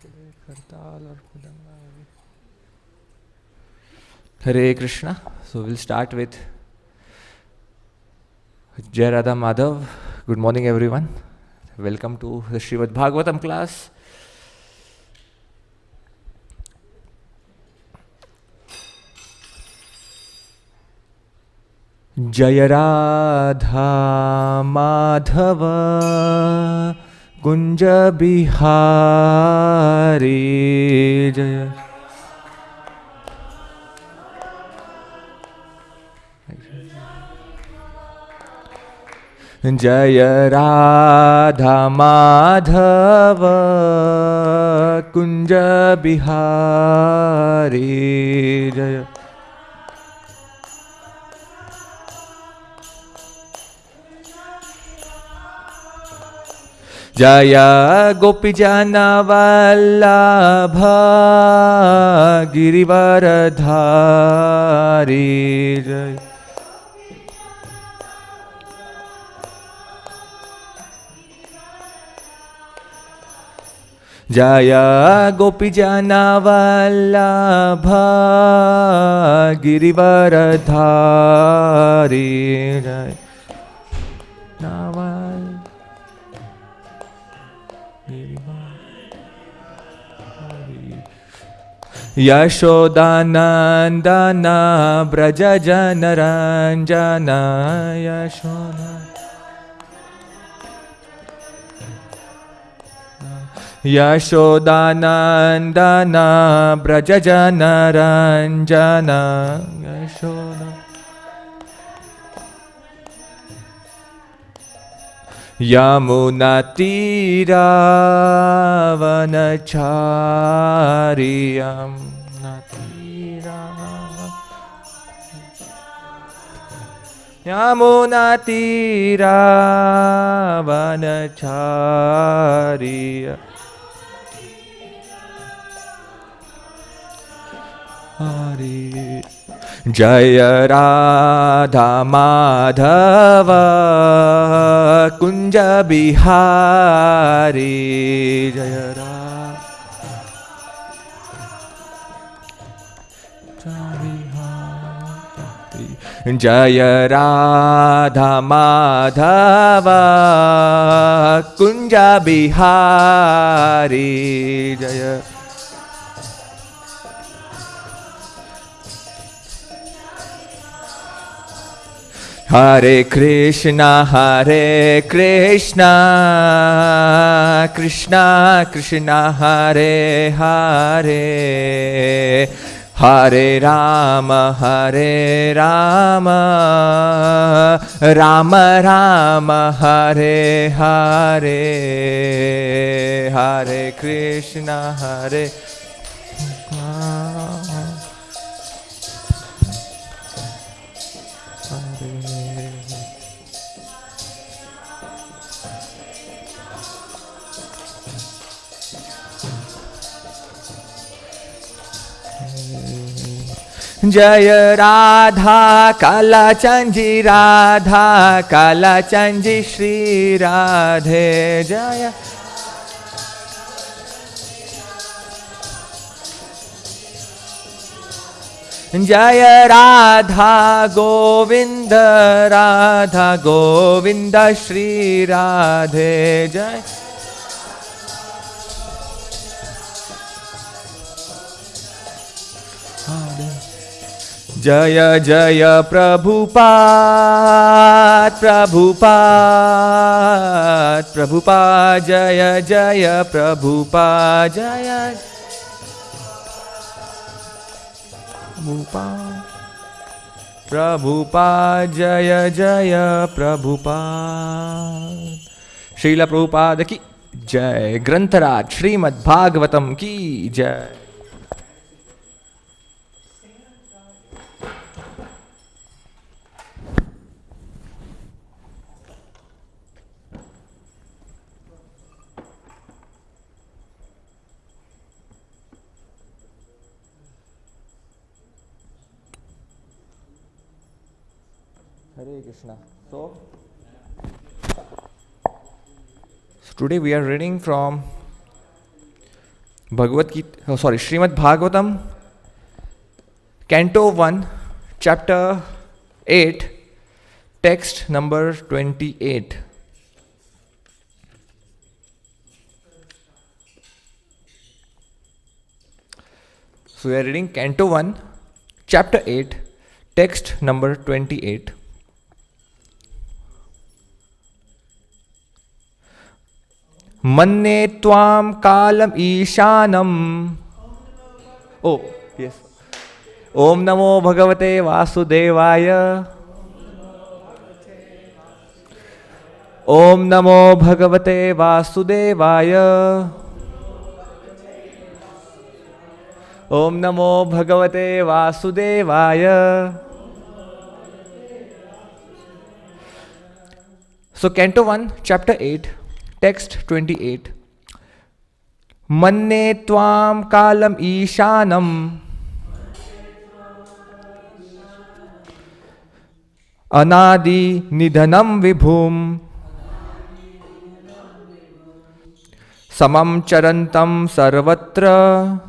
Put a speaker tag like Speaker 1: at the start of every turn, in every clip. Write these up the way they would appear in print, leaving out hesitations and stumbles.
Speaker 1: Kartal or Mridanga. Hare Krishna. So we'll start with Jai Radha Madhav. Good morning, everyone. Welcome to the Srimad Bhagavatam class. Jaya Radha Madhava Kunja Bihari Jaya. Jaya Radha Madhava Kunja Bihari Jaya. Jaya Gopijana Vallabha Girivaradhari Jaya. Jaya Gopijana Vallabha Girivaradhari Jaya. Naval Yashodanandana Braja Janaranjana Yashodanandana Braja Janaranjana Yashoda Yamunatira Vanachariyam Yamunatira Vanachariyam Hari Jaya Radha Madhava Kunja Bihari Jaya Radha Jaya Radha Madhava Kunja Bihari Jaya Hare Krishna, Krishna Krishna, Hare Hare, Hare Rama, Rama Rama, Hare Hare, Hare Krishna, Hare Jaya Radha Kala Chanji Radha Kala Chanji Shri Radhe Jaya Jaya Radha Govinda Shri Radhe Jaya Jaya Jaya Prabhupada Jaya Jaya Prabhupada Jaya Prabhupada Jaya Jaya Prabhupada Srila Prabhupada ki Jai. Grantharaj Srimad Bhagavatam ki Jai. Hare Krishna. So today we are reading from Srimad Bhagavatam, Canto 1, Chapter 8, text number 28. So we are reading Canto 1, Chapter 8, text number 28. Manne tvam kalam ishanam. Oh, yes. Om namo bhagavate vasudevaya. Om namo bhagavate vasudevaya. Om namo bhagavate vasudevaya. So Canto 1, Chapter 8, text 28. Manne tvam kalam ishanam. Anadi nidhanam vibhum. Samam charantam sarvatra.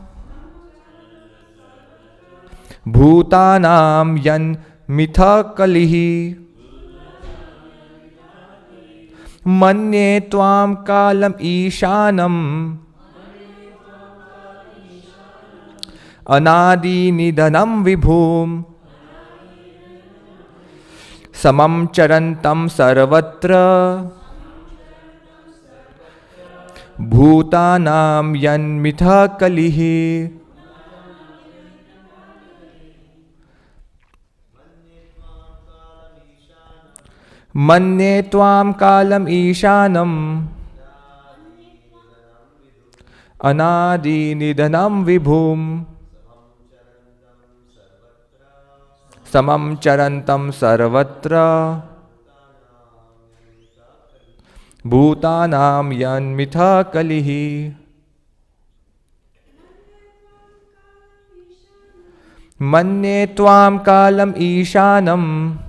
Speaker 1: Bhutanam yan mitha kalihi. Manye tvam kalam ishanam. Anadi nidhanam vibhum. Samam charantam sarvatra. Bhutanam yan mitha kalihi. Manye tvam kalam ishanam. Anadi nidhanam vibhum. Samam charantam sarvatra. Bhutanam yan mitha kalihi. Manye tvam kalam ishanam.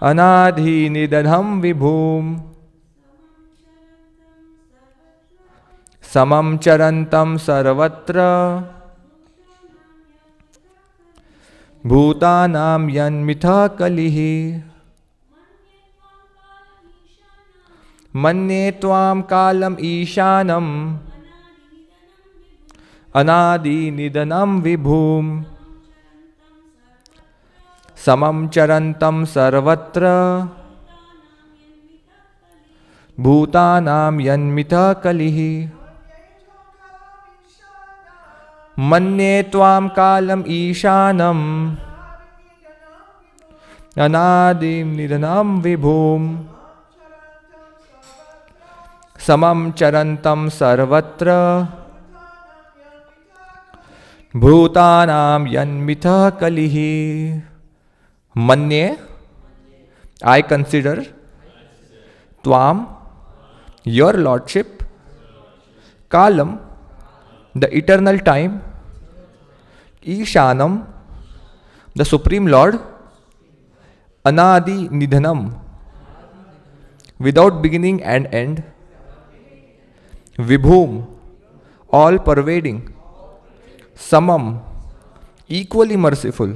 Speaker 1: Anadhi nidhanam vibhum. Samam charantam sarvatra. Bhutanam yan mitha kalihi. Manye tvam kalam ishanam. Anadi nidhanam vibhum. Samam charantam sarvatra. Bhutanam yan mitha kalihi. Manye tvam kalam ishanam. Anadim nidhanam vibhum. Samam charantam sarvatra. Bhutanam yan mitha kalihi. Manye, I consider. Tvam, your lordship. Kalam, the eternal time. Ishanam, the supreme lord. Anadi nidhanam, without beginning and end. Vibhum, all pervading. Samam, equally merciful.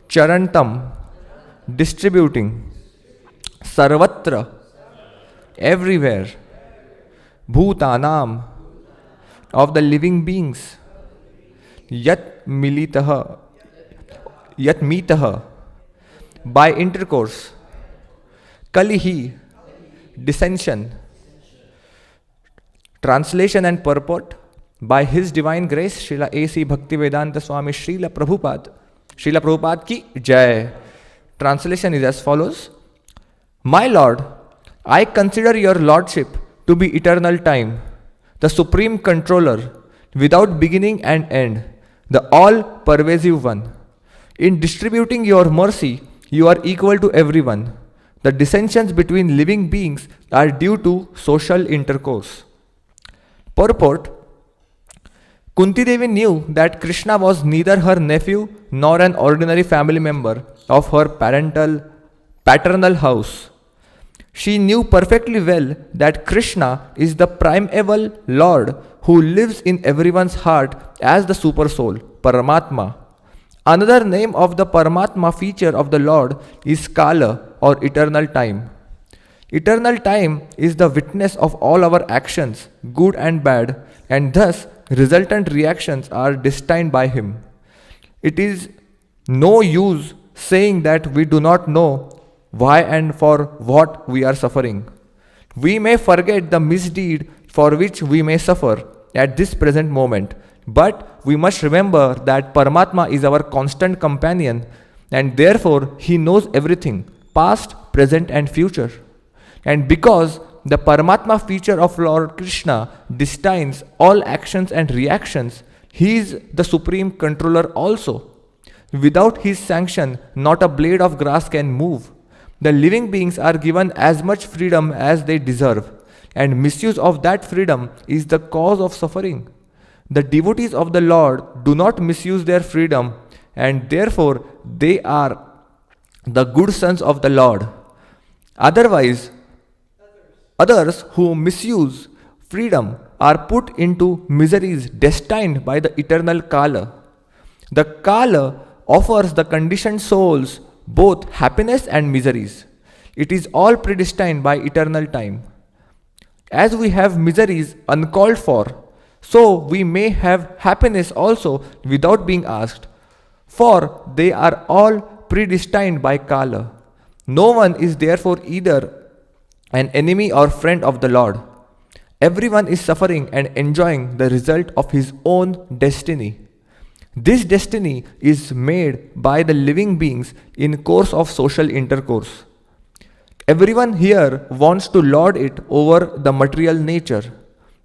Speaker 1: Charantam, distributing. Sarvatra, everywhere. Bhutanam, of the living beings. Yat militaha, yat mitaha, by intercourse. Kalihi, dissension. Translation and purport by His Divine Grace, Srila A.C. Bhaktivedanta Swami Srila Prabhupada. Srila Prabhupada ki Jai. Translation is as follows. My Lord, I consider your Lordship to be eternal time, the supreme controller, without beginning and end, the all-pervasive one. In distributing your mercy, you are equal to everyone. The dissensions between living beings are due to social intercourse. Purport. Kunti Devi knew that Krishna was neither her nephew nor an ordinary family member of her paternal house. She knew perfectly well that Krishna is the primeval Lord who lives in everyone's heart as the super soul, Paramatma. Another name of the Paramatma feature of the Lord is Kala or eternal time. Eternal time is the witness of all our actions, good and bad, and thus resultant reactions are destined by Him. It is no use saying that we do not know why and for what we are suffering. We may forget the misdeed for which we may suffer at this present moment, but we must remember that Paramatma is our constant companion and therefore He knows everything, past, present, and future. And because the Paramatma feature of Lord Krishna destines all actions and reactions, He is the supreme controller also. Without His sanction, not a blade of grass can move. The living beings are given as much freedom as they deserve, and misuse of that freedom is the cause of suffering. The devotees of the Lord do not misuse their freedom, and therefore they are the good sons of the Lord. Otherwise, others who misuse freedom are put into miseries destined by the eternal Kala. The Kala offers the conditioned souls both happiness and miseries. It is all predestined by eternal time. As we have miseries uncalled for, so we may have happiness also without being asked, for they are all predestined by Kala. No one is therefore either an enemy or friend of the Lord. Everyone is suffering and enjoying the result of his own destiny. This destiny is made by the living beings in course of social intercourse. Everyone here wants to lord it over the material nature,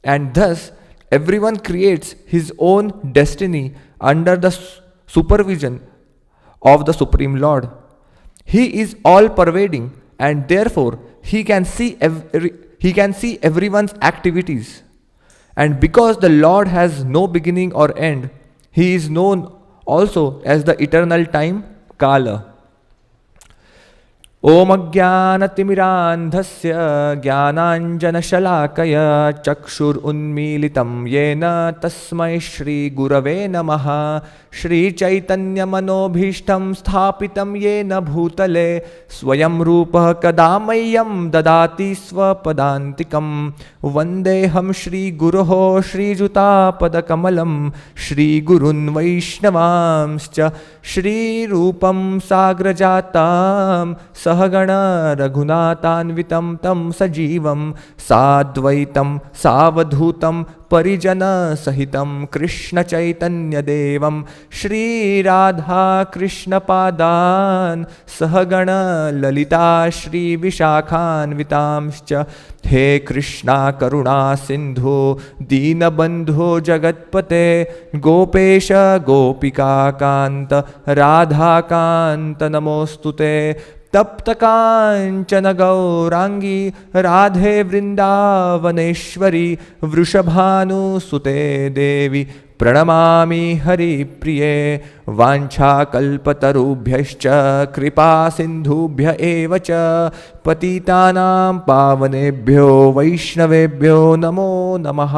Speaker 1: and thus everyone creates his own destiny under the supervision of the Supreme Lord. He is all pervading, and therefore he can see everyone's activities. And because the Lord has no beginning or end, He is known also as the eternal time, Kala. Om Ajnanatimirandhasya Jnananjanashalakaya Chakshur Unmilitam Yena Tasmai Shri Gurave Namaha Shri Chaitanya Manobhishtam Sthapitam Yena Bhutale Swayam Rupa Kadamayam Dadati Swapadantikam Vandeham Shri Guruho Shri Juta Padakamalam Shri Gurun Vaishnavamscha Shri Rupam Sagrajatam Sahagana Raghunatanvitam Tam Sajivam Sadvaitam Savadhutam Parijana Sahitam Krishna Chaitanya Devam Shri Radha Krishna Padan Sahagana Lalita Shri Vishakhan Vitamscha He Krishna Karuna Sindhu Dina Bandhu Jagatpate Gopesha Gopika Kanta Radha Kanta Namostute तप्त कांचन गौरांगी राधे वृंदावनेश्वरी वृषभानुसुते देवी प्रणमामि हरिप्रिये वाञ्छाकल्पतरुभ्यश्च कृपा सिन्धुभ्य एव च पतितानां पावनेभ्यो वैष्णवेभ्यो नमो नमः।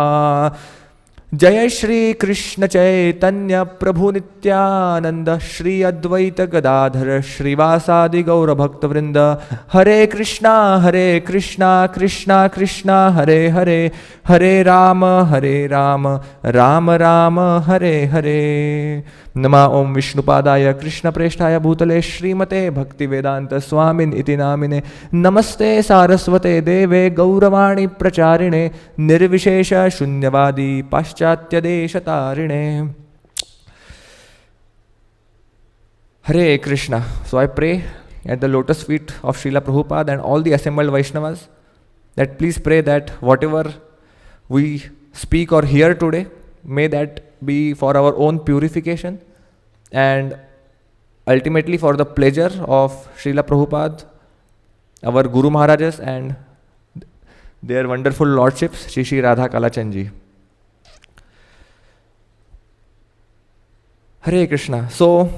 Speaker 1: जय श्री कृष्ण चैतन्य प्रभु नित्यानंद श्री अद्वैत गदाधर श्रीवासादि गौर भक्त वृंद हरे कृष्णा कृष्णा कृष्णा हरे हरे हरे राम राम राम हरे हरे। नमः ओं विष्णुपादाय कृष्णप्रेष्ठाय भूतले श्रीमते भक्तिवेदांत स्वामिन् इति नामिने नमस्ते सारस्वते देवे गौरवाणी प्रचारिणे निर्विशेष शून्यवादी पाश्चात्य देशतारिणे। Hare Krishna. So I pray at the lotus feet of Srila Prabhupada and all the assembled Vaishnavas that please pray that whatever we speak or hear today, may that be for our own purification and ultimately for the pleasure of Srila Prabhupada, our Guru Maharajas and their wonderful lordships, Shri Shri Radha Kalachandji. Hare Krishna. So,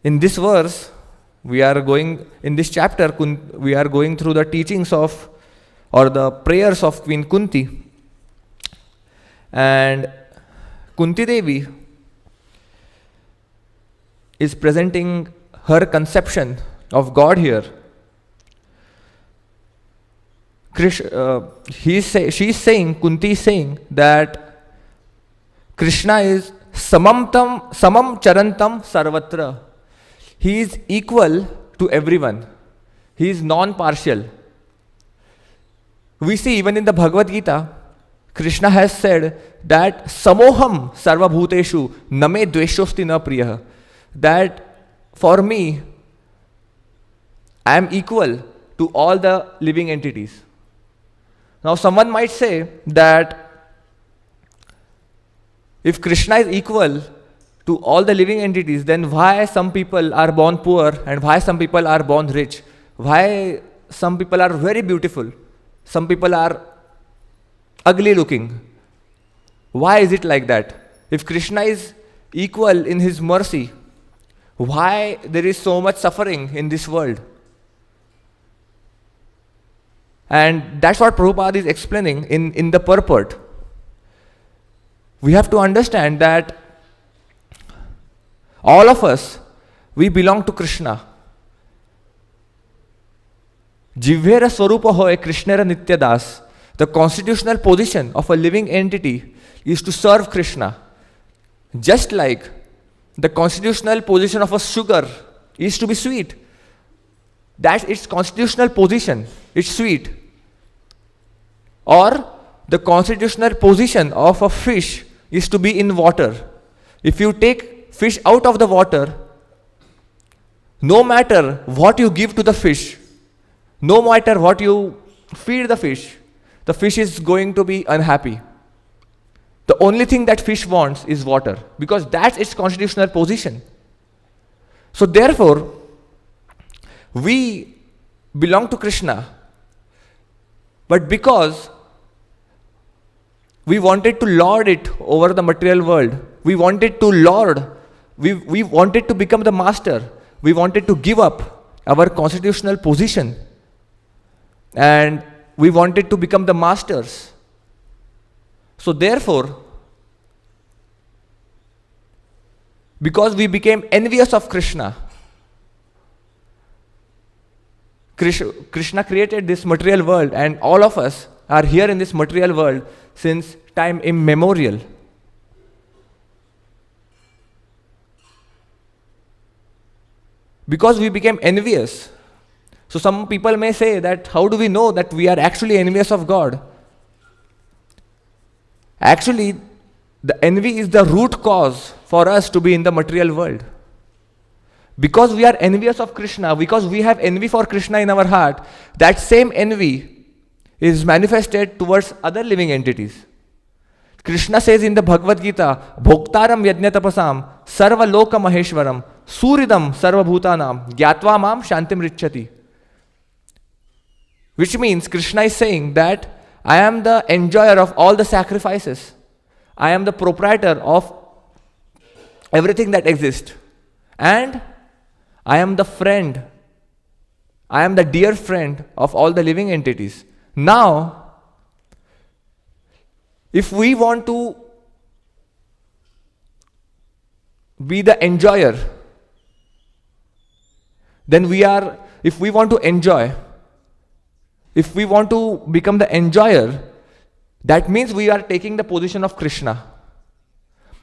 Speaker 1: in this verse, We are going, in this chapter, we are going through the teachings of, or the prayers of Queen Kunti. And Kunti Devi is presenting her conception of God here. She is saying, Kunti is saying that Krishna is samam charantam sarvatra. He is equal to everyone. He is non-partial. We see even in the Bhagavad Gita, Krishna has said that samoham sarvabhuteshu name dveshosti na priyah. That for me, I am equal to all the living entities. Now someone might say that if Krishna is equal to all the living entities, then why some people are born poor and why some people are born rich? Why some people are very beautiful? Some people are ugly looking. Why is it like that? If Krishna is equal in his mercy, why there is so much suffering in this world? And that's what Prabhupada is explaining in the purport. We have to understand that all of us, we belong to Krishna. Jivhera Swarupa hoye Krishnera Nityadas. The constitutional position of a living entity is to serve Krishna. Just like the constitutional position of a sugar is to be sweet. That's its constitutional position. It's sweet. Or the constitutional position of a fish is to be in water. If you take fish out of the water, no matter what you give to the fish, no matter what you feed the fish is going to be unhappy. The only thing that fish wants is water, because that's its constitutional position. So therefore, we belong to Krishna, but because we wanted to lord it over the material world, we wanted to become the master, we wanted to give up our constitutional position, and we wanted to become the masters. So therefore, because we became envious of Krishna, Krishna created this material world, and all of us are here in this material world since time immemorial. Because we became envious. So some people may say that how do we know that we are actually envious of God? Actually, the envy is the root cause for us to be in the material world. Because we are envious of Krishna, because we have envy for Krishna in our heart, that same envy is manifested towards other living entities. Krishna says in the Bhagavad Gita, Bhoktaram yajna tapasam sarva loka maheshwaram suridam sarva bhutanam gyatva mam shantim richati. Which means Krishna is saying that I am the enjoyer of all the sacrifices. I am the proprietor of everything that exists. And I am the friend. I am the dear friend of all the living entities. Now, if we want to be the enjoyer, then if we want to enjoy, if we want to become the enjoyer, that means we are taking the position of Krishna.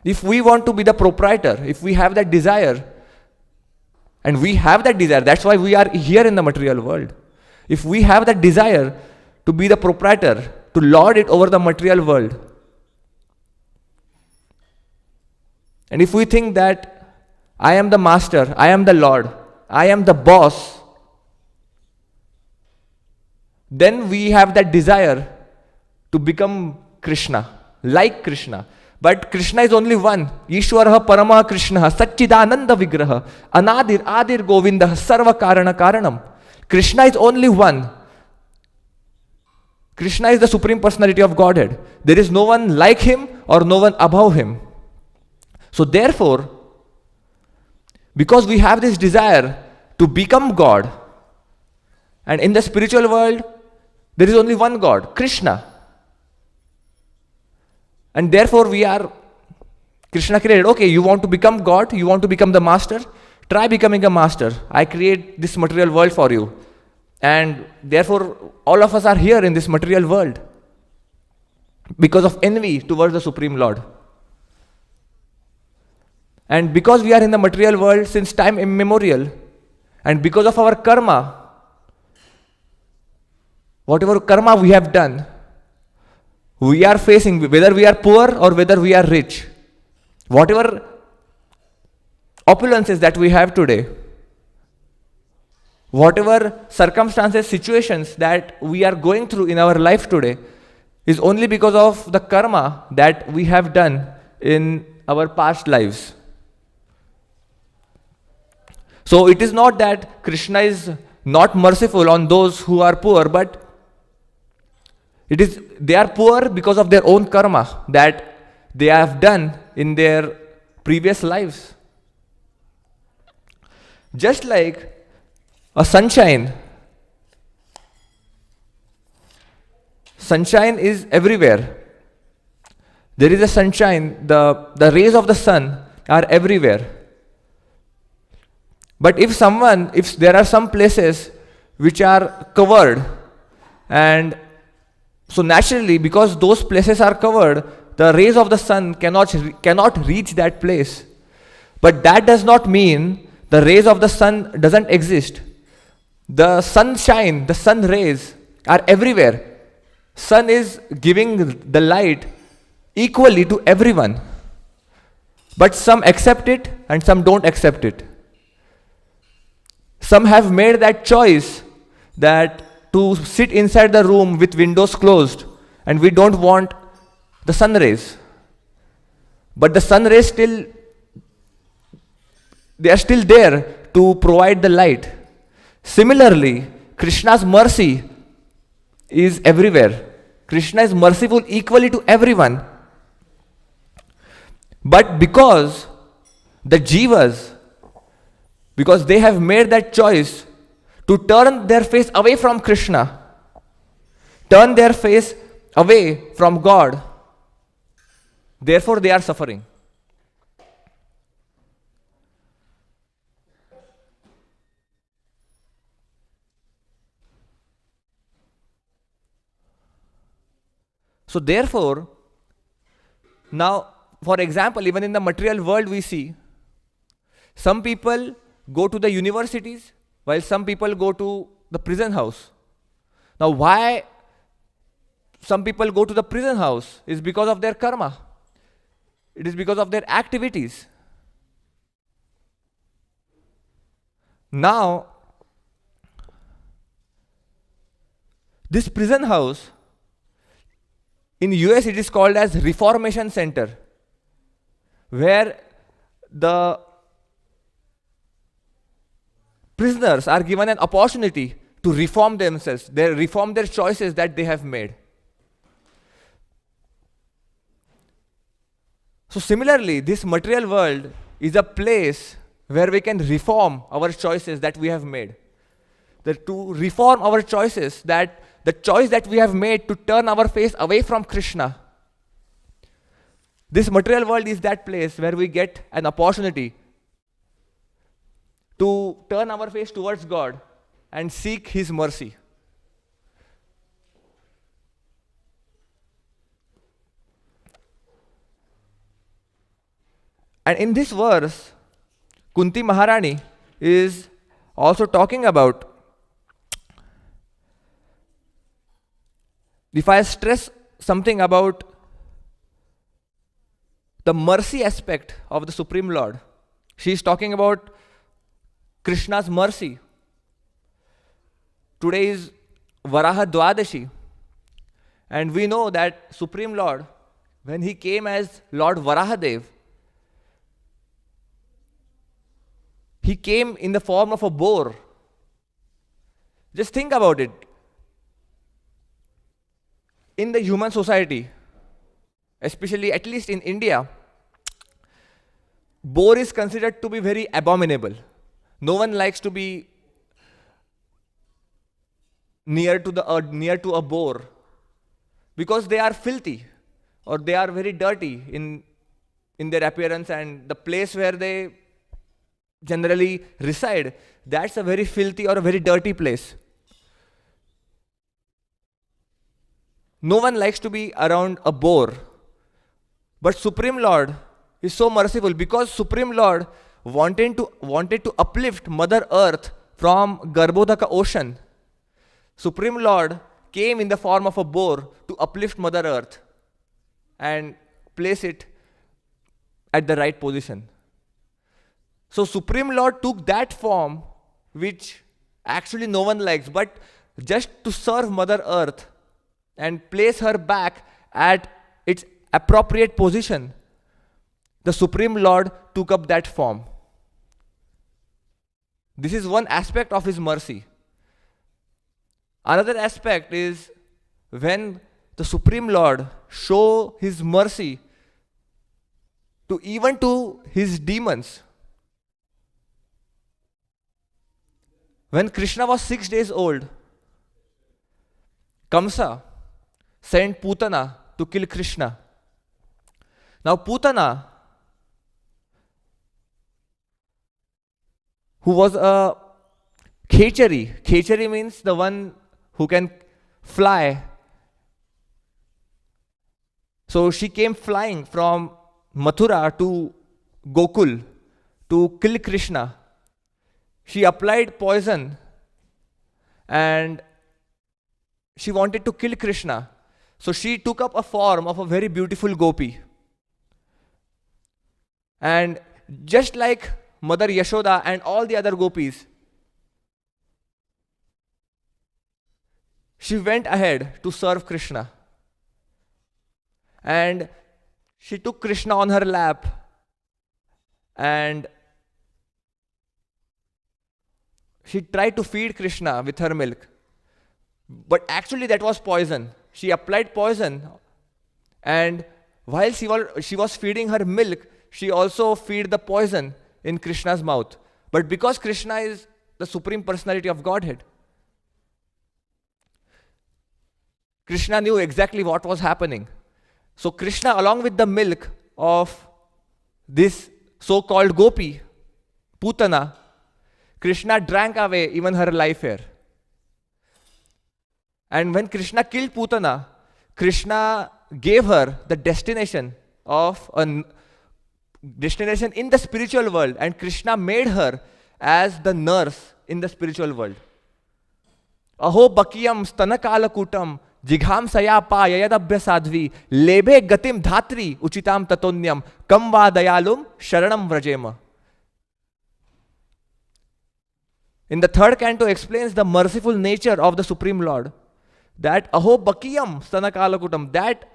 Speaker 1: If we want to be the proprietor, if we have that desire, and we have that desire, that's why we are here in the material world. If we have that desire to be the proprietor, to lord it over the material world, and if we think that I am the master, I am the lord, I am the boss, then we have that desire to become Krishna, like Krishna. But Krishna is only one. Ishwaraha Parama Krishna, Satchidananda Vigraha, Anadir Adir Govinda, Sarva Karana Karanam. Krishna is only one. Krishna is the Supreme Personality of Godhead. There is no one like him or no one above him. So therefore, because we have this desire to become God. And in the spiritual world, there is only one God, Krishna. And therefore Krishna created, okay, you want to become God, you want to become the master, try becoming a master. I create this material world for you. And therefore, all of us are here in this material world because of envy towards the Supreme Lord. And because we are in the material world since time immemorial, and because of our karma, whatever karma we have done, we are facing, whether we are poor or whether we are rich, whatever opulences that we have today, whatever circumstances, situations that we are going through in our life today, is only because of the karma that we have done in our past lives. So it is not that Krishna is not merciful on those who are poor, but they are poor because of their own karma that they have done in their previous lives. Just like a sunshine is everywhere. There is a sunshine, the rays of the sun are everywhere. But if there are some places which are covered, and so naturally, because those places are covered, the rays of the sun cannot reach that place. But that does not mean the rays of the sun doesn't exist. The sunshine, the sun rays are everywhere. Sun is giving the light equally to everyone. But some accept it and some don't accept it. Some have made that choice that to sit inside the room with windows closed, and we don't want the sun rays. But the sun rays they are still there to provide the light. Similarly, Krishna's mercy is everywhere. Krishna is merciful equally to everyone. But because the jivas, because they have made that choice to turn their face away from Krishna, turn their face away from God, therefore they are suffering. So therefore, now, for example, even in the material world we see, some people go to the universities while some people go to the prison house. Now why some people go to the prison house is because of their karma. It is because of their activities. Now, this prison house, in US it is called as Reformation Center, where the prisoners are given an opportunity to reform themselves, reform their choices that they have made. So similarly, this material world is a place where we can reform our choices that we have made. To reform our choices, that the choice that we have made to turn our face away from Krishna. This material world is that place where we get an opportunity to turn our face towards God and seek His mercy. And in this verse, Kunti Maharani is also talking about, if I stress something about the mercy aspect of the Supreme Lord, she is talking about Krishna's mercy. Today is Varaha Dwadashi, and we know that Supreme Lord, when He came as Lord Varahadev, He came in the form of a boar. Just think about it. In the human society, especially at least in India, boar is considered to be very abominable. No one likes to be near to the earth, near to a boar, because they are filthy or they are very dirty in their appearance, and the place where they generally reside, that's a very filthy or a very dirty place. No one likes to be around a boar. But Supreme Lord is so merciful, because Supreme Lord wanted to uplift Mother Earth from Garbhodaka ocean. Supreme Lord came in the form of a boar to uplift Mother Earth and place it at the right position. So Supreme Lord took that form which actually no one likes, but just to serve Mother Earth and place her back at its appropriate position, the Supreme Lord took up that form. This is one aspect of His mercy. Another aspect is when the Supreme Lord show His mercy even to His demons. When Krishna was 6 days old, Kamsa sent Putana to kill Krishna. Now Putana, who was a khechari means the one who can fly. So she came flying from Mathura to Gokul to kill Krishna. She applied poison and she wanted to kill Krishna. So she took up a form of a very beautiful gopi. And just like Mother Yashoda and all the other gopis, she went ahead to serve Krishna. And she took Krishna on her lap and she tried to feed Krishna with her milk. But actually that was poison. She applied poison, and while she was feeding her milk, she also feed the poison in Krishna's mouth. But because Krishna is the Supreme Personality of Godhead, Krishna knew exactly what was happening. So Krishna, along with the milk of this so-called gopi, Putana, Krishna drank away even her life here. And when Krishna killed Putana, Krishna gave her the destination in the spiritual world, and Krishna made her as the nurse in the spiritual world. Aho bakiyam stanakalakutam jigham sayapa yayadabhya sadhvi lebhe gatim dhatri uchitam tatonyam kamva dayalum sharanam vrajema. In the third canto explains the merciful nature of the Supreme Lord. That aho bakiyam stanakalakutam, that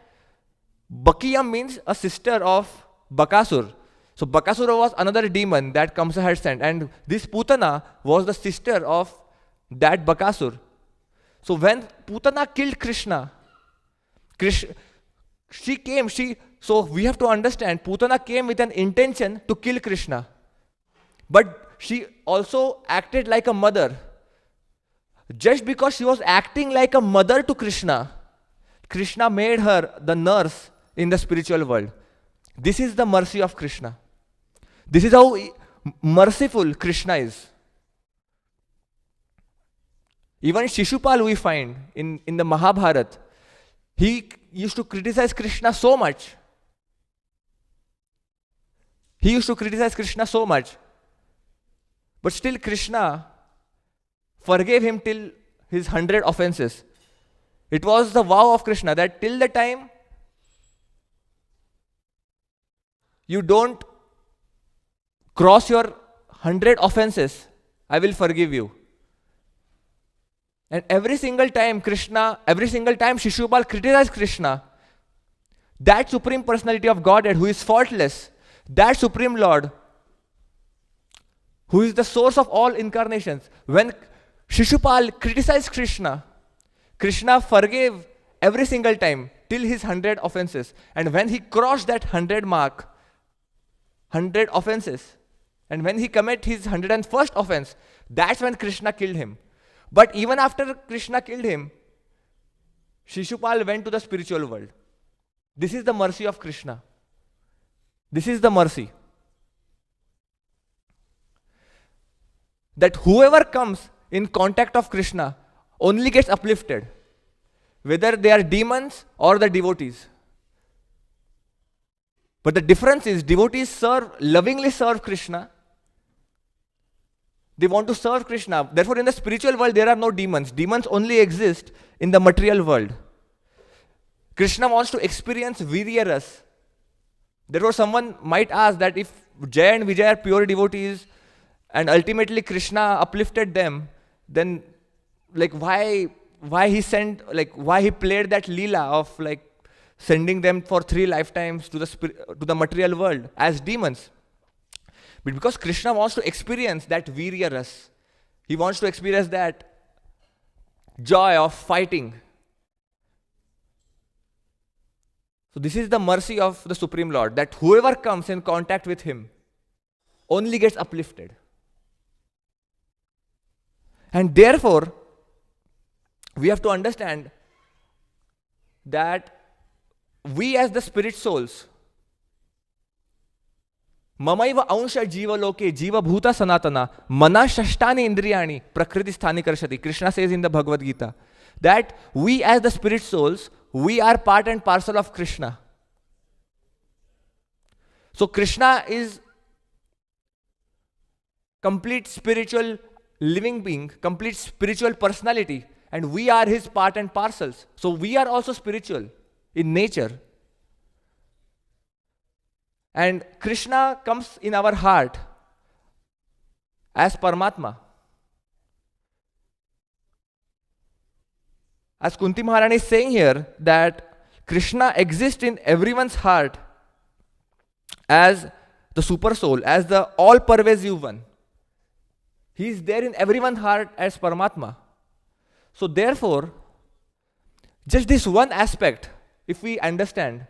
Speaker 1: Bakiyam means a sister of Bakasur. So Bakasura was another demon that Kamsa had sent, and this Putana was the sister of that Bakasur. So when Putana killed Krishna, so we have to understand, Putana came with an intention to kill Krishna. But she also acted like a mother. Just because she was acting like a mother to Krishna, Krishna made her the nurse in the spiritual world. This is the mercy of Krishna. This is how merciful Krishna is. Even Shishupal we find in the Mahabharata, he used to criticize Krishna so much. But still Krishna forgave him till his 100 offenses. It was the vow of Krishna that till the time you don't cross your 100 offenses, I will forgive you. And every single time Shishupal criticized Krishna, that Supreme Personality of Godhead who is faultless, that Supreme Lord, who is the source of all incarnations, when Shishupal criticized Krishna, Krishna forgave every single time till his 100 offenses. And when he crossed that 100 mark, 100 offenses, and when he committed his 101st offense, that's when Krishna killed him. But even after Krishna killed him, Shishupal went to the spiritual world. This is the mercy of Krishna. This is the mercy. That whoever comes in contact of Krishna only gets uplifted, whether they are demons or the devotees. But the difference is devotees lovingly serve Krishna. They want to serve Krishna. Therefore, in the spiritual world, there are no demons. Demons only exist in the material world. Krishna wants to experience Virya Ras. Therefore, someone might ask that if Jaya and Vijay are pure devotees and ultimately Krishna uplifted them, then why he played that Leela of sending them for 3 lifetimes to the material world as demons? But because Krishna wants to experience that Virya Ras, he wants to experience that joy of fighting. So this is the mercy of the Supreme Lord, that whoever comes in contact with him only gets uplifted. And therefore, we have to understand that we as the spirit souls, Mamaiva ansha jiva loke jiva bhuta sanatana mana shashtani indriyani prakriti sthani karshati. Krishna says in the Bhagavad Gita that we as the spirit souls, we are part and parcel of Krishna. So Krishna is complete spiritual living being, complete spiritual personality, and we are his part and parcels. So we are also spiritual in nature. And Krishna comes in our heart as Paramatma. As Kunti Maharani is saying here, that Krishna exists in everyone's heart as the super soul, as the all-pervasive one. He is there in everyone's heart as Paramatma. So therefore, just this one aspect, if we understand,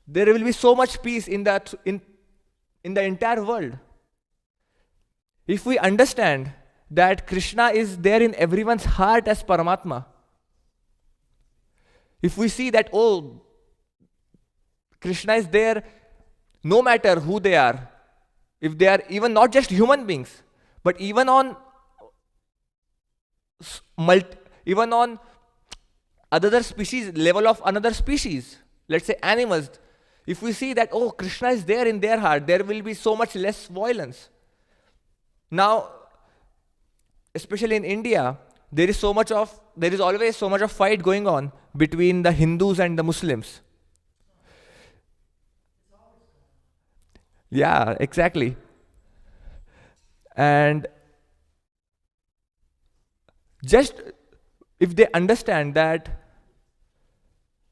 Speaker 1: there will be so much peace in the entire world. If we understand that Krishna is there in everyone's heart as Paramatma, if we see that, oh, Krishna is there no matter who they are, if they are even not just human beings, but even on other species, level of another species, let's say animals, if we see that, oh, Krishna is there in their heart, there will be so much less violence. Now, especially in India, there is always so much of fight going on between the Hindus and the Muslims. Yeah, exactly. And just if they understand that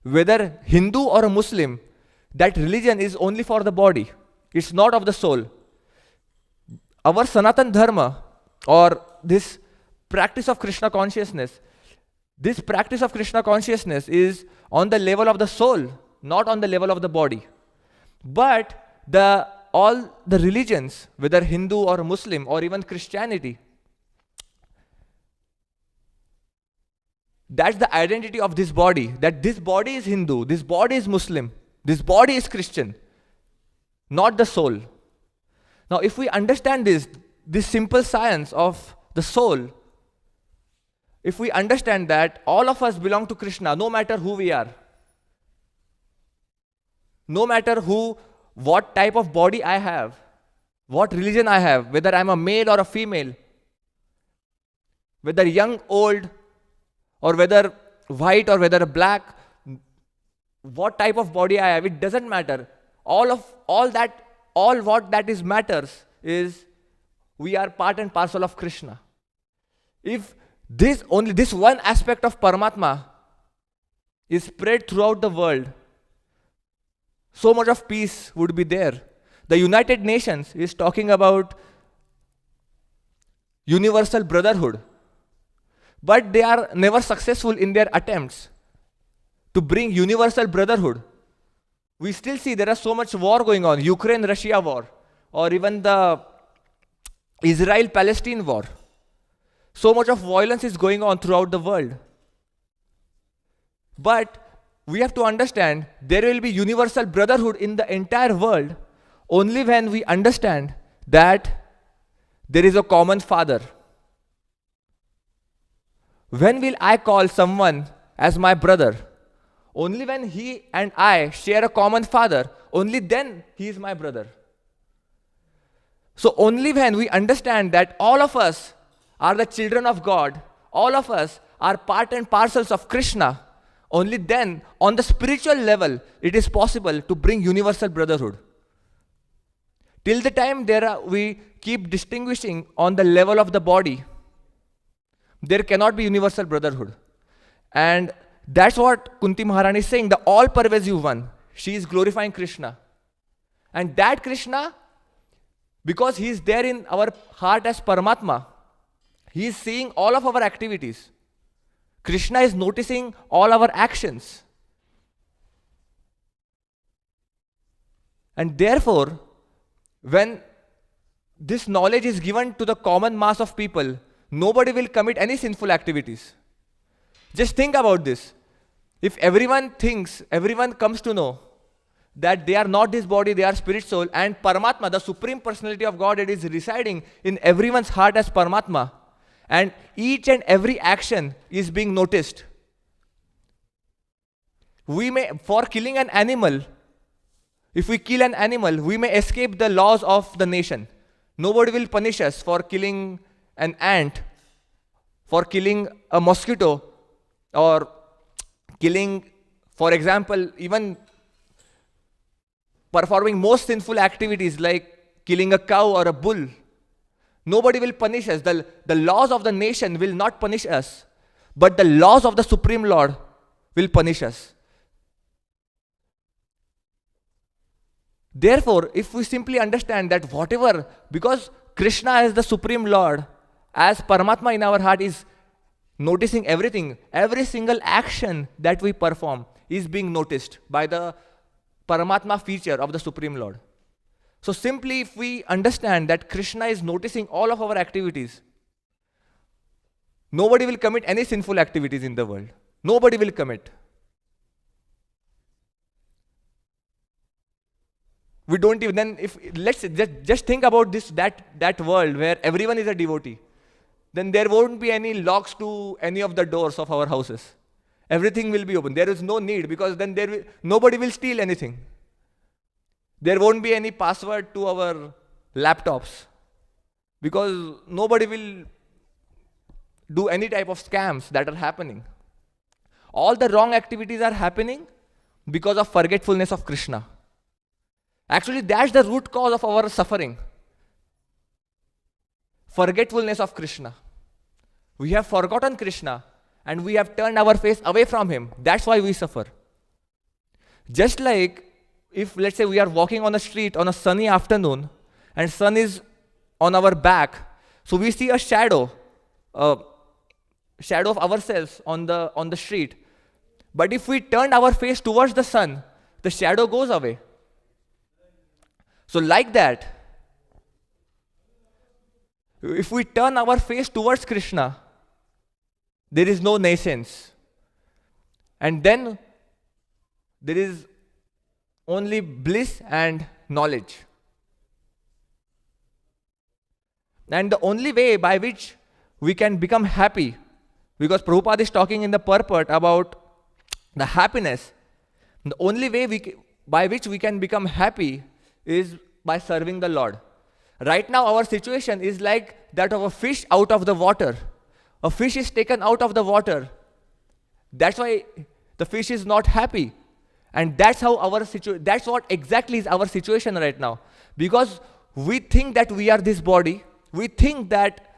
Speaker 1: whether Hindu or a Muslim, that religion is only for the body, it's not of the soul. Our Sanatan Dharma, or this practice of Krishna consciousness, is on the level of the soul, not on the level of the body. But all the religions, whether Hindu or Muslim or even Christianity, that's the identity of this body, that this body is Hindu, this body is Muslim, this body is Christian, not the soul. Now, if we understand this simple science of the soul, if we understand that all of us belong to Krishna, no matter who we are, no matter what type of body I have, what religion I have, whether I'm a male or a female, whether young, old, or whether white or whether black, what type of body I have, it doesn't matter. All what matters is we are part and parcel of Krishna. If only this one aspect of Paramatma is spread throughout the world, so much of peace would be there. The United Nations is talking about universal brotherhood, but they are never successful in their attempts to bring universal brotherhood. We still see there is so much war going on, Ukraine-Russia war, or even the Israel-Palestine war. So much of violence is going on throughout the world. But we have to understand there will be universal brotherhood in the entire world only when we understand that there is a common father. When will I call someone as my brother? Only when he and I share a common father, only then he is my brother. So only when we understand that all of us are the children of God, all of us are part and parcels of Krishna, only then on the spiritual level it is possible to bring universal brotherhood. Till the time we keep distinguishing on the level of the body, there cannot be universal brotherhood. And that's what Kunti Maharani is saying, the all-pervasive one. She is glorifying Krishna. And that Krishna, because he is there in our heart as Paramatma, he is seeing all of our activities. Krishna is noticing all our actions. And therefore, when this knowledge is given to the common mass of people, nobody will commit any sinful activities. Just think about this. If everyone comes to know that they are not this body, they are spirit soul, and Paramatma, the Supreme Personality of Godhead, is residing in everyone's heart as Paramatma, and each and every action is being noticed. For killing an animal, if we kill an animal, we may escape the laws of the nation. Nobody will punish us for killing an ant, for killing a mosquito, or killing, for example, even performing most sinful activities like killing a cow or a bull. Nobody will punish us. The laws of the nation will not punish us, but the laws of the Supreme Lord will punish us. Therefore, if we simply understand that whatever, because Krishna as the Supreme Lord, as Paramatma in our heart, is noticing everything, every single action that we perform is being noticed by the Paramatma feature of the Supreme Lord. So simply if we understand that Krishna is noticing all of our activities, nobody will commit any sinful activities in the world. Nobody will commit. We don't even, then if, let's just think about this, that world where everyone is a devotee. Then there won't be any locks to any of the doors of our houses. Everything will be open. There is no need, because then nobody will steal anything. There won't be any password to our laptops, because nobody will do any type of scams that are happening. All the wrong activities are happening because of forgetfulness of Krishna. Actually, that's the root cause of our suffering. Forgetfulness of Krishna. We have forgotten Krishna and we have turned our face away from him. That's why we suffer. Just like if, let's say, we are walking on a street on a sunny afternoon and sun is on our back, so we see a shadow of ourselves on the street. But if we turn our face towards the sun, the shadow goes away. So like that, if we turn our face towards Krishna, there is no naysayance. And then there is only bliss and knowledge. And the only way by which we can become happy, because Prabhupada is talking in the purport about the happiness, the only way by which we can become happy is by serving the Lord. Right now our situation is like that of a fish out of the water. A fish is taken out of the water. That's why the fish is not happy. And that's how that's what exactly is our situation right now. Because we think that we are this body. We think that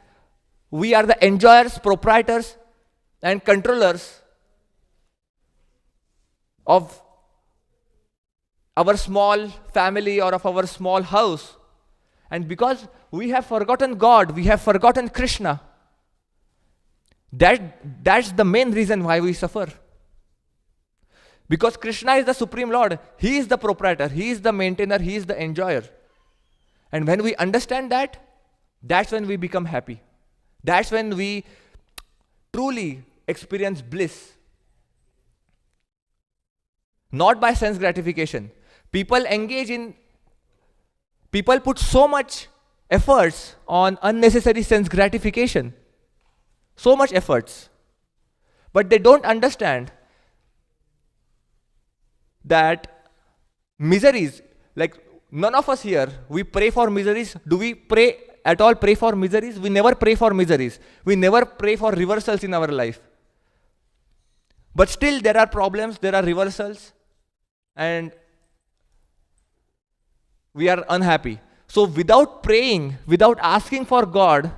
Speaker 1: we are the enjoyers, proprietors, and controllers of our small family or of our small house. And because we have forgotten God, we have forgotten Krishna, that's the main reason why we suffer. Because Krishna is the Supreme Lord. He is the proprietor. He is the maintainer. He is the enjoyer. And when we understand that, that's when we become happy. That's when we truly experience bliss. Not by sense gratification. People put so much efforts on unnecessary sense gratification. So much efforts. But they don't understand that miseries, like none of us here, we pray for miseries. Do we pray at all, pray for miseries? We never pray for miseries. We never pray for reversals in our life. But still there are problems, there are reversals, and we are unhappy. So without praying, without asking for God,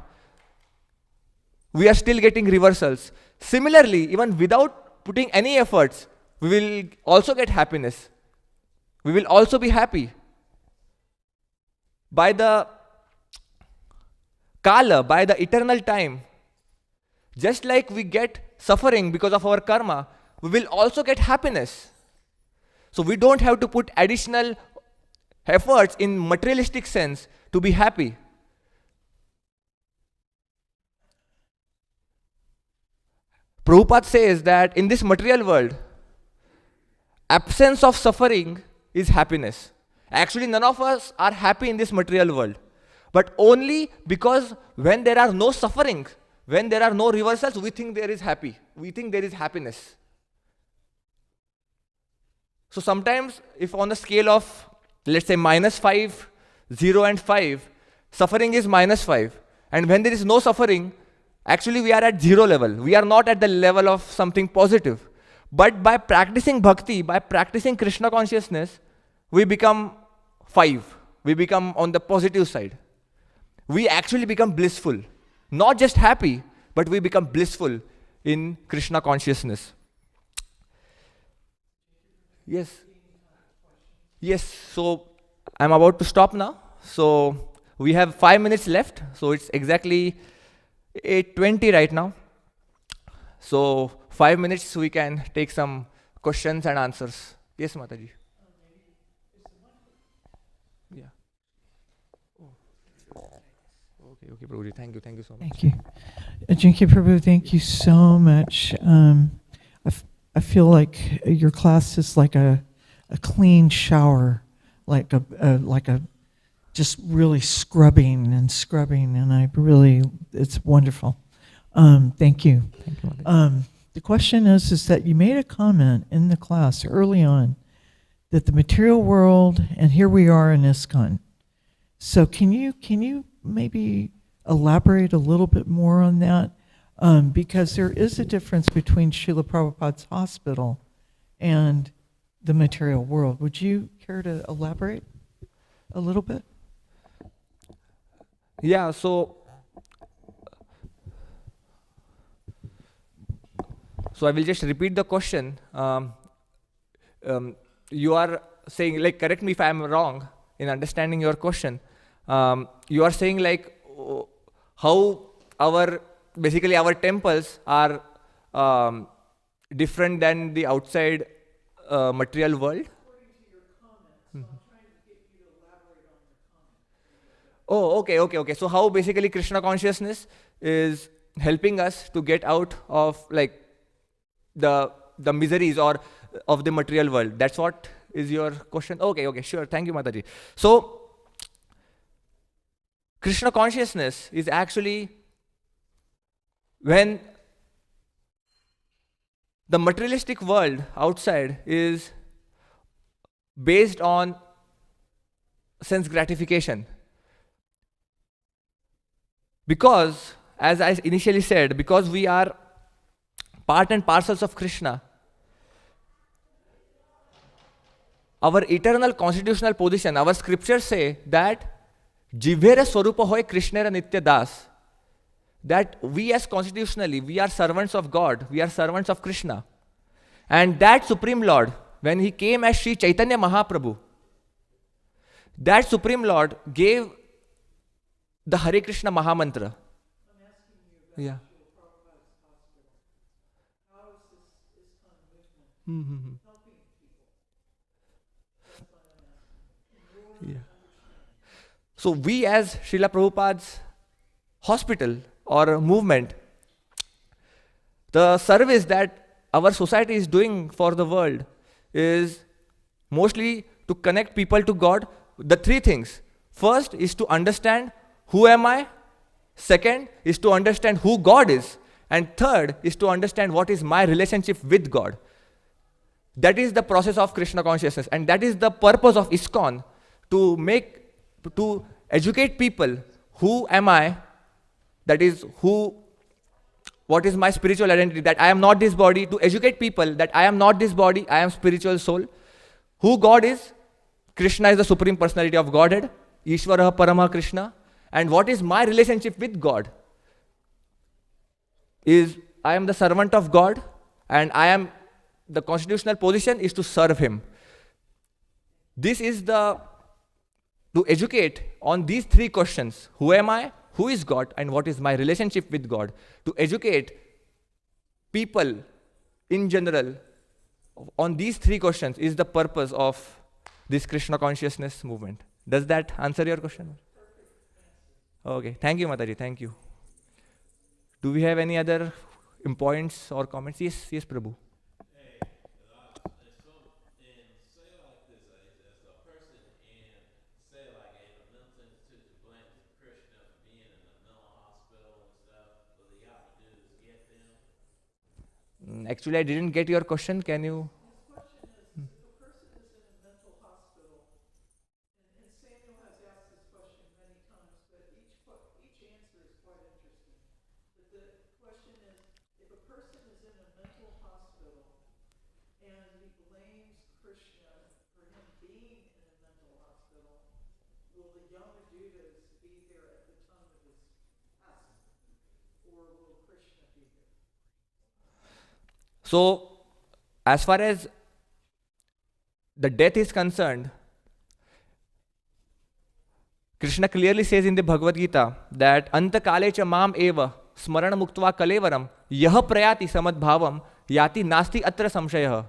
Speaker 1: we are still getting reversals. Similarly, even without putting any efforts, we will also get happiness. We will also be happy. By the Kala, by the eternal time, just like we get suffering because of our karma, we will also get happiness. So we don't have to put additional efforts in materialistic sense to be happy. Prabhupada says that in this material world, absence of suffering is happiness. Actually, none of us are happy in this material world. But only because when there are no suffering, when there are no reversals, we think there is happy. We think there is happiness. So sometimes, if on the scale of, let's say, -5, 0 and 5, suffering is -5. And when there is no suffering, actually we are at 0 level. We are not at the level of something positive. But by practicing bhakti, by practicing Krishna consciousness, we become 5. We become on the positive side. We actually become blissful. Not just happy, but we become blissful in Krishna consciousness. Yes. Yes, so I'm about to stop now. So we have 5 minutes left. So it's exactly 8:20 right now. So 5 minutes we can take some questions and answers. Yes, Mataji. Yeah. Okay, Prabhuji. Thank you so much.
Speaker 2: Thank you. Ajinkya Prabhu, thank you so much. I feel like your class is like a clean shower, like a just really scrubbing, and it's wonderful. Thank you.
Speaker 1: Thank you, Mataji.
Speaker 2: The question is that you made a comment in the class early on that the material world, and here we are in ISKCON. So can you maybe elaborate a little bit more on that? Because there is a difference between Srila Prabhupada's hospital and the material world. Would you care to elaborate a little bit?
Speaker 1: Yeah, so I will just repeat the question. You are saying, like, correct me if I am wrong in understanding your question. You are saying like how basically our temples are different than the outside material world.
Speaker 2: According to your comments, so I'm trying to get you to elaborate on your comments.
Speaker 1: Oh, okay. So how basically Krishna consciousness is helping us to get out of like the miseries or of the material world. That's what is your question? Okay, sure. Thank you, Mataji. So Krishna consciousness is actually when the materialistic world outside is based on sense gratification. Because, as I initially said, because we are part and parcels of Krishna, our eternal constitutional position, our scriptures say that Jivera Swarupa hoy Krishnera Nitya Das, that we as constitutionally, we are servants of God, we are servants of Krishna. And that Supreme Lord, when he came as Sri Chaitanya Mahaprabhu, that Supreme Lord gave the Hare Krishna Mahamantra.
Speaker 2: I'm asking you
Speaker 1: Yeah.
Speaker 2: about Srila Prabhupada's hospital. How is this ISKCON movement helping people? That's what I'm asking.
Speaker 1: Yeah. So we as Srila Prabhupada's hospital, or movement, the service that our society is doing for the world is mostly to connect people to God. The three things. First is to understand who am I. Second is to understand who God is. And third is to understand what is my relationship with God. That is the process of Krishna consciousness. And that is the purpose of ISKCON, to educate people who am I, that is what is my spiritual identity, that I am not this body, to educate people that I am not this body, I am spiritual soul. Who God is, Krishna is the Supreme Personality of Godhead, Ishvara Parama Krishna. And what is my relationship with God? Is I am the servant of God, and the constitutional position is to serve Him. This is to educate on these three questions. Who am I? Who is God? And what is my relationship with God? To educate people in general on these three questions is the purpose of this Krishna consciousness movement. Does that answer your question? Okay, thank you, Mataji, thank you. Do we have any other points or comments? Yes, Prabhu. Actually, I didn't get your question. Can you?
Speaker 2: His question is, if a person is in a mental hospital, and Samuel has asked this question many times, but each answer is quite interesting. But the question is, if a person is in a mental hospital and he blames Krishna for him being in a mental hospital, will the Yamadutas be there at the time of his passing, or will Krishna be there?
Speaker 1: So, as far as the death is concerned, Krishna clearly says in the Bhagavad Gita that Anta kale cha mam eva smarana muktva kalevaram yah prayati samad bhavam yati nasti atra samshayah.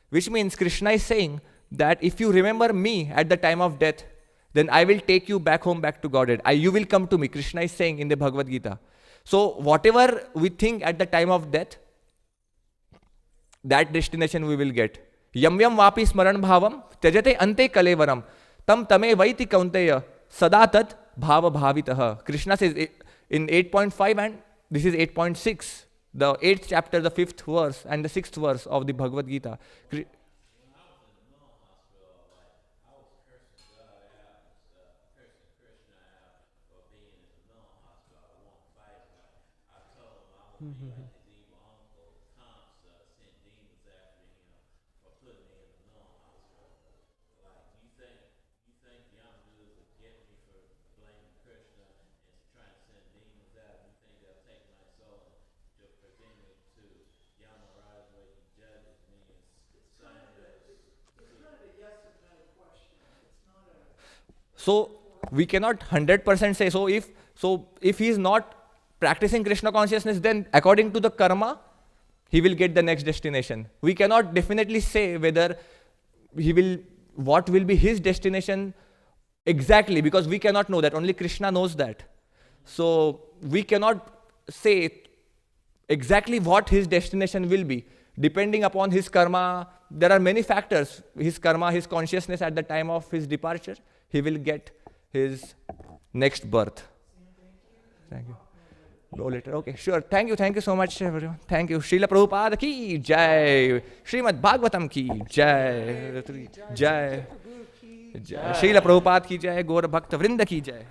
Speaker 1: Which means Krishna is saying that if you remember me at the time of death, then I will take you back home, back to Godhead. You will come to me, Krishna is saying in the Bhagavad Gita. So whatever we think at the time of death, that destination we will get. Yam yam vapi smaran bhavam tyajate ante kalevaram tam tame vaiti kaunteya sadatat bhava bhavitah. Krishna says in 8.5, and this is 8.6, the 8th chapter, the 5th verse and the 6th verse of the Bhagavad Gita. So we cannot 100% say. So if he is not practicing Krishna consciousness, then according to the karma, he will get the next destination. We cannot definitely say whether what will be his destination exactly, because we cannot know that. Only Krishna knows that. So we cannot say exactly what his destination will be. Depending upon his karma, there are many factors. His karma, his consciousness at the time of his departure, he will get his next birth. Thank you. Go later. Okay, sure. Thank you so much, everyone. Thank you. Srila Prabhupada ki jai. Srimad Bhagavatam ki jai. Jai. Jai. Srila Prabhupada ki jai. Gaur Bhakta Vrinda ki jai.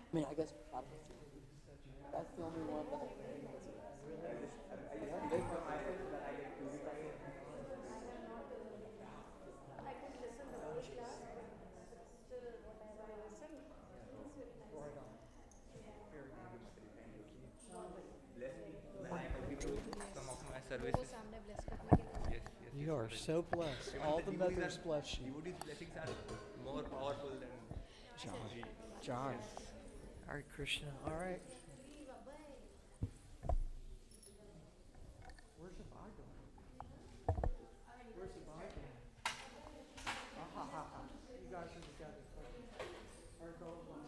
Speaker 3: I mean, I guess that's the only one that.
Speaker 4: bless करने के लिए.
Speaker 1: Yes, yes.
Speaker 5: You are so blessed. All the mothers bless you.
Speaker 1: Devotees' blessings are more powerful than
Speaker 5: John. Hare Krishna. All right. Where's the bag going? Where's the bag going? You guys are together. Our goal was.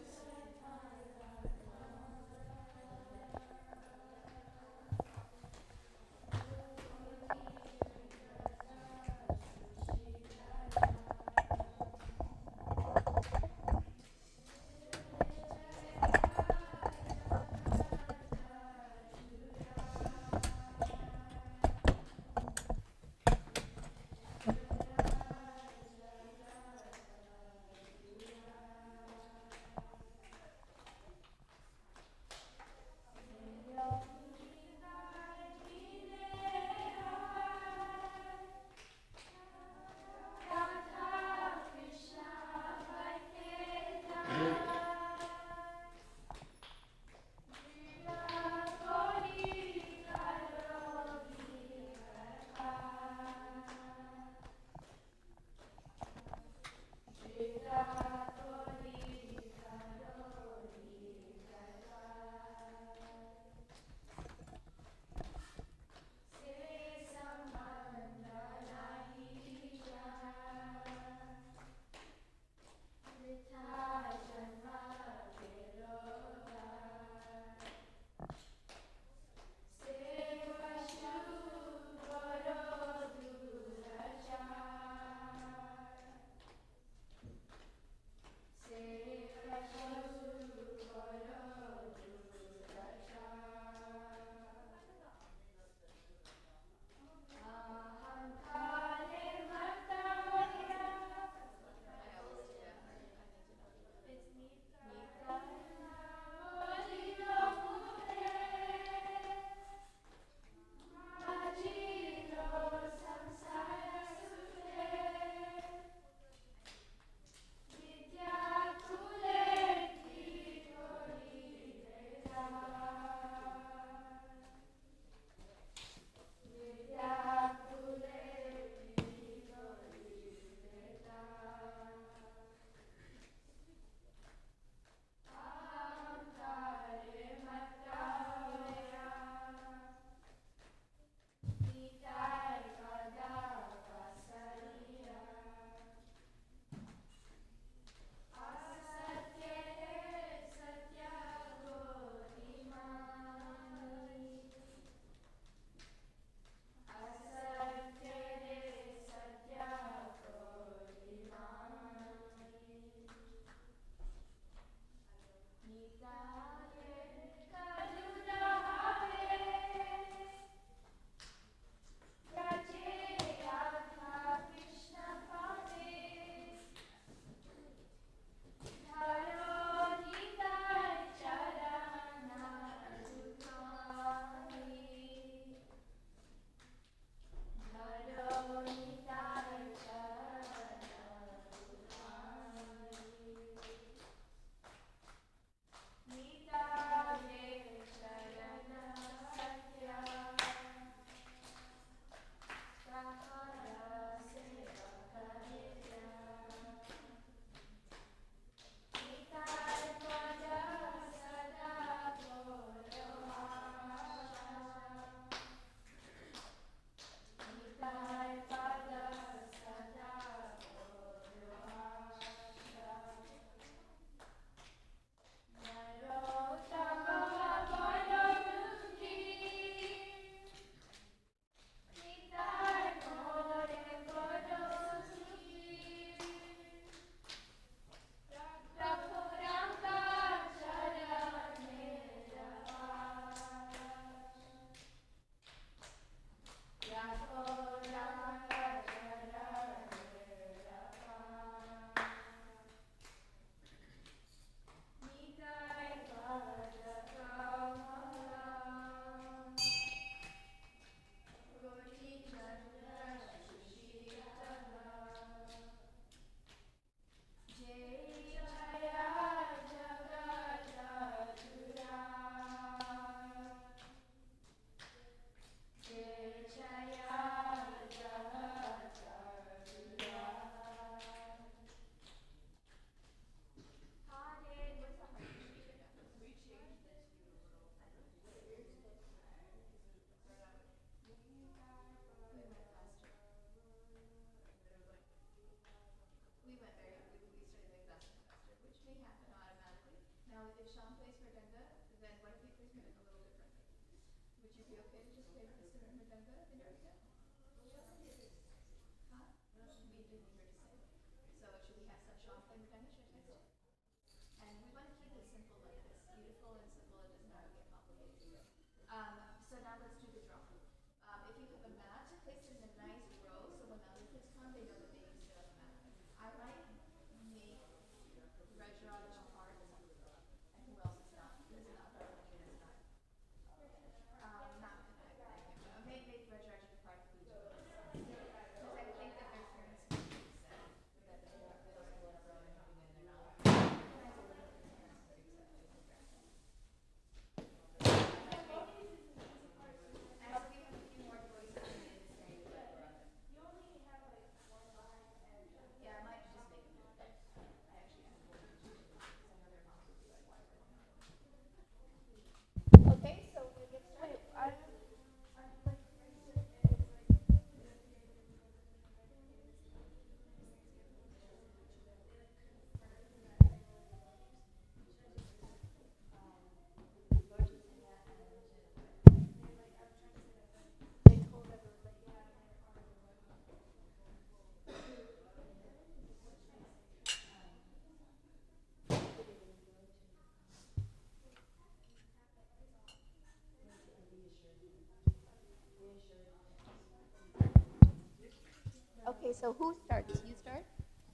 Speaker 4: Okay, so who starts? You start?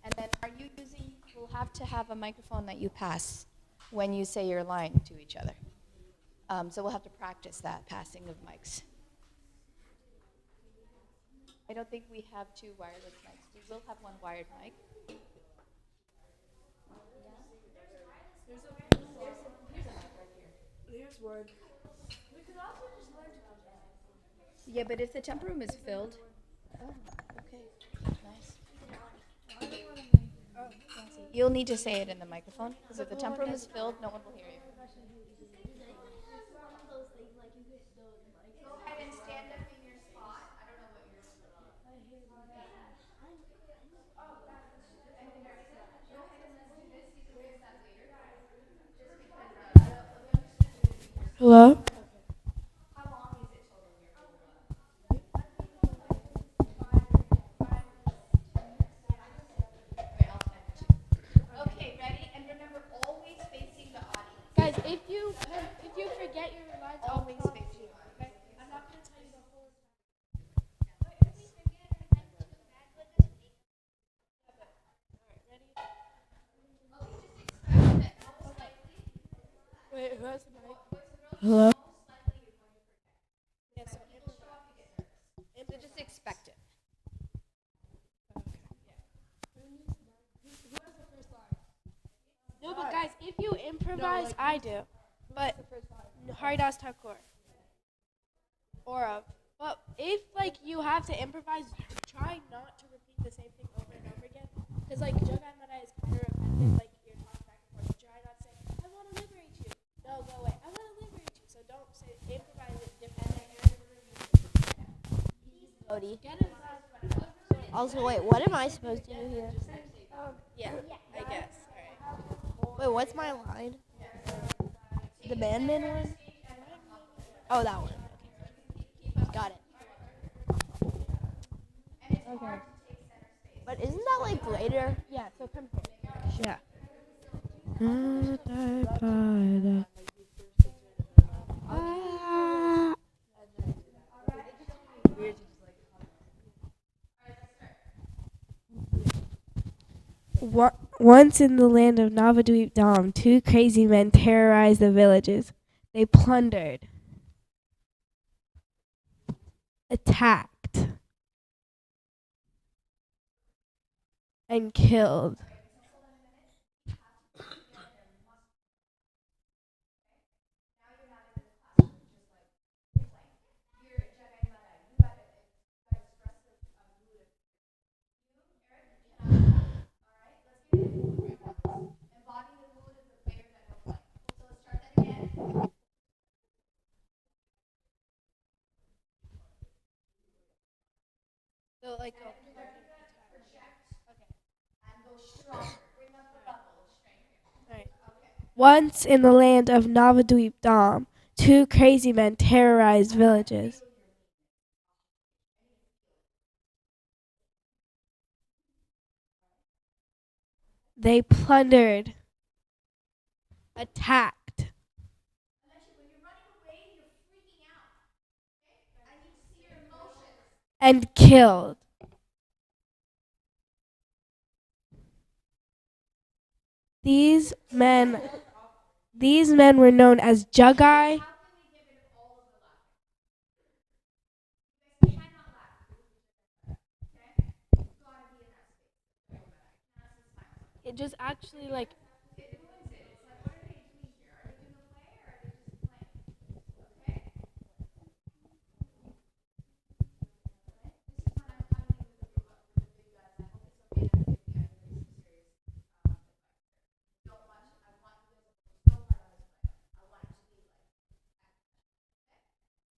Speaker 4: And then are you using, we'll have to have a microphone that you pass when you say your line to each other. So we'll have to practice that passing of mics. I don't think we have two wireless mics. We will have one wired mic.
Speaker 5: Here's one. We could also just learn to.
Speaker 4: Yeah, but if the temp room is filled. Oh, okay. Nice. Fancy. You'll need to say it in the microphone, because if the temp room is filled, no one will hear you. Go ahead and stand up in your spot. I don't know what yours is.
Speaker 5: Hello?
Speaker 4: How long is it total here? Okay, ready? And remember, always facing the audience.
Speaker 5: Guys, if you forget your lines,
Speaker 4: Always facing the audience.
Speaker 5: okay? I'm not gonna tell you the whole Wait, who has the mic? Hello? Yeah, so
Speaker 4: Just expect it.
Speaker 5: No, but guys, if you improvise, I do. But Haridas Thakur. Or but if like you have to improvise, try not to repeat the same thing over and over again. Because like Jogai Mata is kind of repetitive, like you're talking back and forth. Try not to say, I want to liberate you. No, go away. I want to liberate you. So don't say improvise it differently.
Speaker 6: Cody.
Speaker 5: Get it.
Speaker 6: Also, wait, what am I supposed to do here?
Speaker 5: Yeah, I guess. All right.
Speaker 6: Wait, what's my line? The man one? Oh, that one. Okay. Got it. Okay. But isn't that like later?
Speaker 5: Yeah, so come here.
Speaker 6: Yeah.
Speaker 5: Once in the land of Navadweep Dham, two crazy men terrorized the villages. They plundered, attacked, and killed. So like Once in the land of Navadweep Dham, Two crazy men terrorized villages. They plundered, attacked, and killed. These men were known as Jugai. It just actually like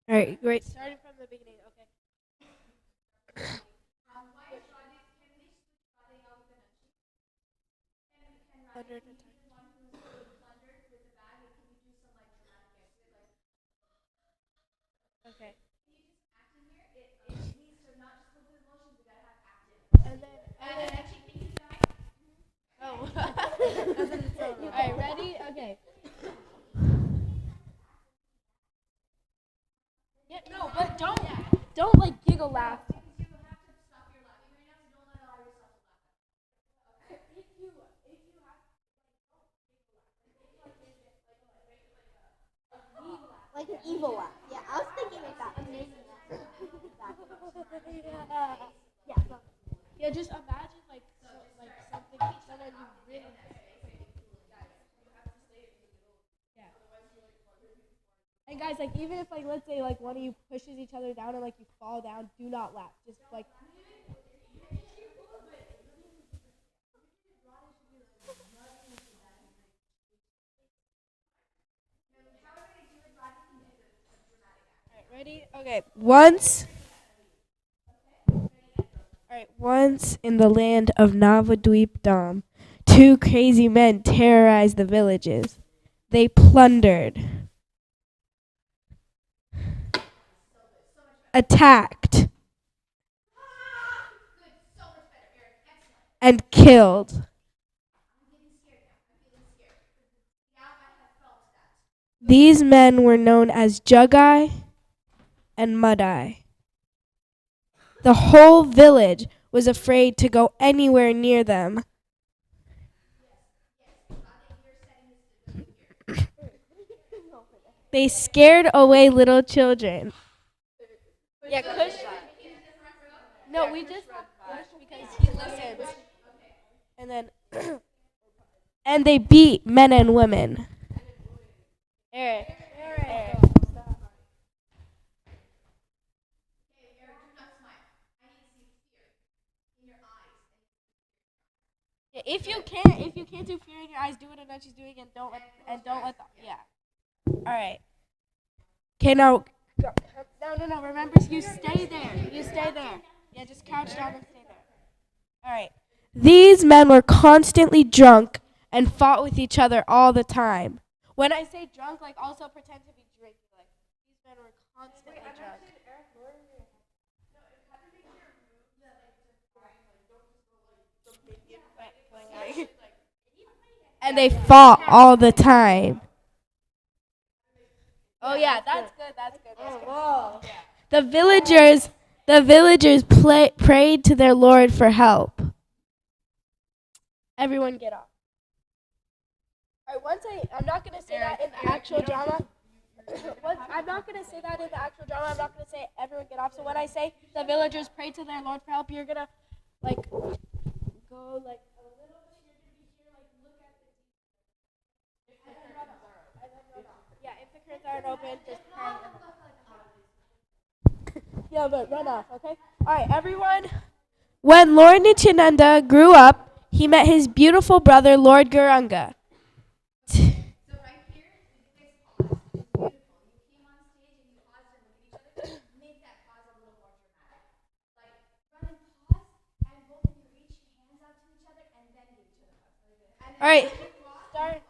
Speaker 5: all right, great. Starting from the beginning, okay. Okay. And then oh. All right, ready? Okay. Yeah, no, but don't like giggle laugh.
Speaker 6: Like an evil laugh. Yeah, I was thinking like that. Amazing laugh. Yeah.
Speaker 5: Yeah, just imagine like something someone you really yeah. And guys, like even if like let's say like one of you pushes each other down and like you fall down, do not laugh. Just like ready? Okay. Once in the land of Navadweepdam, two crazy men terrorized the villages. They plundered, attacked, and killed. These men were known as Jugai and Mudai. The whole village was afraid to go anywhere near them. They scared away little children. Yeah, Kush. No, we just Kush because he listens. And then, and they beat men and women. Eric. Yeah, if you can't do fear in your eyes, do what Anachi's doing, and don't let the, yeah. All right. Okay, now. No. Remember, you stay there. Yeah, just crouch down and stay there. All right. These men were constantly drunk and fought with each other all the time. When I say drunk, like also pretend to be drinking. Like these men were constantly drunk. And they fought all the time. Oh yeah, that's good. Whoa. The villagers prayed to their Lord for help. Everyone get off. All right, I'm not going to say that in the actual drama. I'm not going to say that in the actual drama. I'm not going to say everyone get off. So when I say the villagers prayed to their Lord for help, you're going to like go like a little bit. You're going to be here, like look at the and then run off. Yeah, if the curtains aren't open, just pray. Yeah, but run off, okay? All right, everyone. When Lord Nityananda grew up, he met his beautiful brother, Lord Gauranga. All right. Start.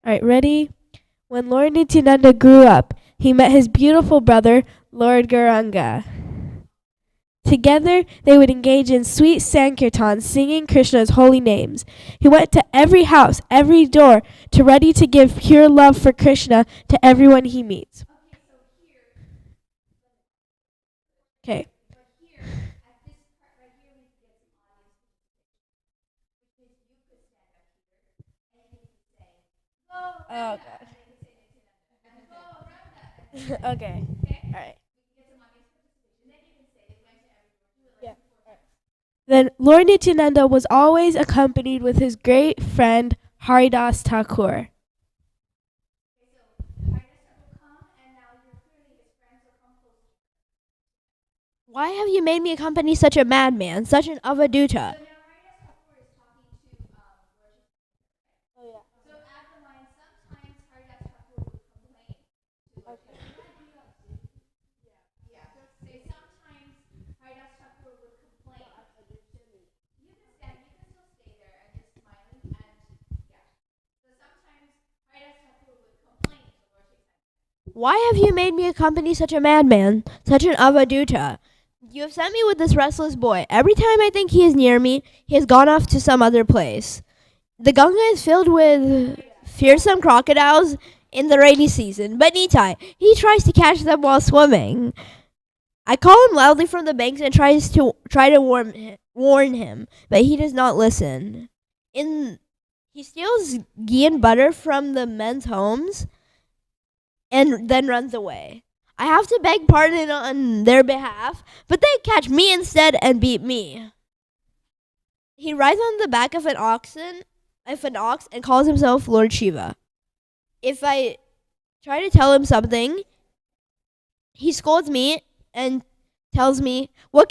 Speaker 5: All right, ready? When Lord Nityananda grew up, he met his beautiful brother, Lord Gauranga. Together, they would engage in sweet sankirtan, singing Krishna's holy names. He went to every house, every door, to ready to give pure love for Krishna to everyone he meets. Okay. Oh, God. Okay. All right. Then Lord Nityananda was always accompanied with his great friend Haridas Thakur.
Speaker 6: Why have you made me accompany such a madman, such an avaduta? Why have you made me accompany such a madman, such an avaduta? You have sent me with this restless boy. Every time I think he is near me, he has gone off to some other place. The Ganga is filled with fearsome crocodiles in the rainy season, but Nitai, he tries to catch them while swimming. I call him loudly from the banks and try to warn him, but he does not listen. He steals ghee and butter from the men's homes and then runs away. I have to beg pardon on their behalf, but they catch me instead and beat me. He rides on the back of an ox and calls himself Lord Shiva. If I try to tell him something, he scolds me and tells me, "What can